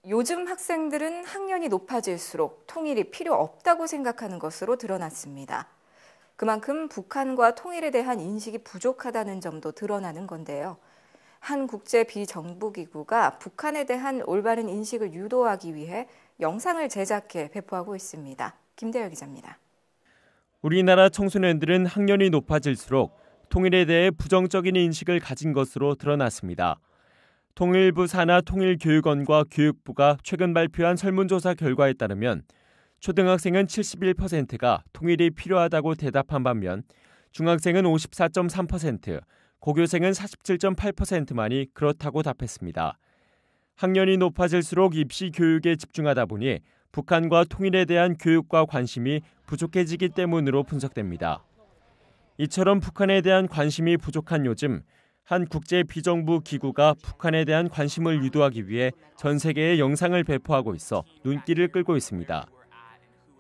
요즘 학생들은 학년이 높아질수록 통일이 필요 없다고 생각하는 것으로 드러났습니다. 그만큼 북한과 통일에 대한 인식이 부족하다는 점도 드러나는 건데요. 한 국제 비정부기구가 북한에 대한 올바른 인식을 유도하기 위해 영상을 제작해 배포하고 있습니다. 김대열 기자입니다. 우리나라 청소년들은 학년이 높아질수록 통일에 대해 부정적인 인식을 가진 것으로 드러났습니다. 통일부 산하 통일교육원과 교육부가 최근 발표한 설문조사 결과에 따르면 초등학생은 71%가 통일이 필요하다고 대답한 반면 중학생은 54.3%, 고교생은 47.8%만이 그렇다고 답했습니다. 학년이 높아질수록 입시 교육에 집중하다 보니 북한과 통일에 대한 교육과 관심이 부족해지기 때문으로 분석됩니다. 이처럼 북한에 대한 관심이 부족한 요즘 한 국제 비정부 기구가 북한에 대한 관심을 유도하기 위해 전 세계에 영상을 배포하고 있어 눈길을 끌고 있습니다.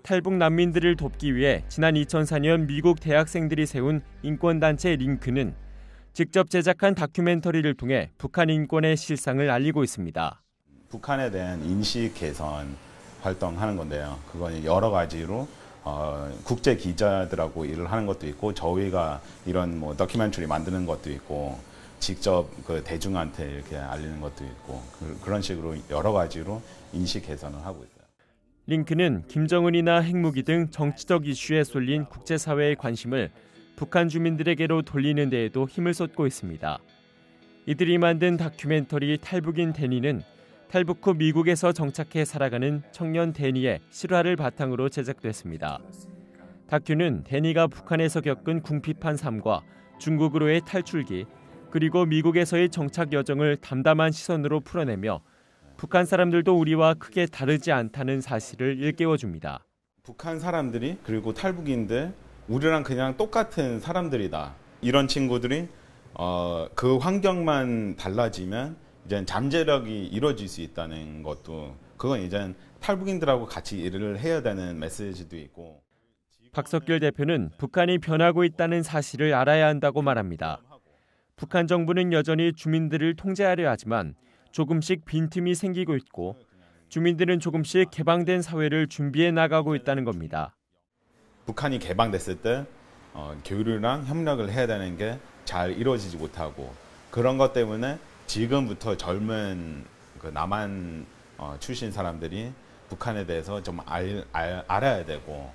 탈북 난민들을 돕기 위해 지난 2004년 미국 대학생들이 세운 인권단체 링크는 직접 제작한 다큐멘터리를 통해 북한 인권의 실상을 알리고 있습니다. 북한에 대한 인식 개선 활동하는 건데요. 그건 여러 가지로 국제 기자들하고 일을 하는 것도 있고 저희가 이런 다큐멘터리 만드는 것도 있고 직접 그 대중한테 이렇게 알리는 것도 있고 그런 식으로 여러 가지로 인식 개선을 하고 있어요. 링크는 김정은이나 핵무기 등 정치적 이슈에 쏠린 국제사회의 관심을 북한 주민들에게로 돌리는 데에도 힘을 쏟고 있습니다. 이들이 만든 다큐멘터리 탈북인 데니는 탈북 후 미국에서 정착해 살아가는 청년 데니의 실화를 바탕으로 제작됐습니다. 다큐는 데니가 북한에서 겪은 궁핍한 삶과 중국으로의 탈출기, 그리고 미국에서의 정착 여정을 담담한 시선으로 풀어내며 북한 사람들도 우리와 크게 다르지 않다는 사실을 일깨워줍니다. 북한 사람들이 그리고 탈북인들 우리랑 그냥 똑같은 사람들이다. 이런 친구들이 그 환경만 달라지면 이제 잠재력이 이루어질 수 있다는 것도 그건 이제 탈북인들하고 같이 일을 해야 되는 메시지도 있고. 박석길 대표는 북한이 변하고 있다는 사실을 알아야 한다고 말합니다. 북한 정부는 여전히 주민들을 통제하려 하지만 조금씩 빈틈이 생기고 있고 주민들은 조금씩 개방된 사회를 준비해 나가고 있다는 겁니다. 북한이 개방됐을 때 교류랑 협력을 해야 되는 게 잘 이루어지지 못하고 그런 것 때문에 지금부터 젊은 그 남한 출신 사람들이 북한에 대해서 좀 알아야 되고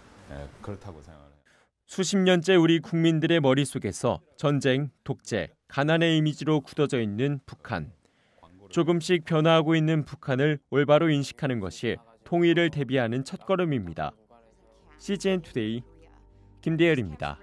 그렇다고 생각해요. 수십 년째 우리 국민들의 머릿속에서 전쟁, 독재, 가난의 이미지로 굳어져 있는 북한. 조금씩 변화하고 있는 북한을 올바로 인식하는 것이 통일을 대비하는 첫걸음입니다. CGN 투데이 김대열입니다.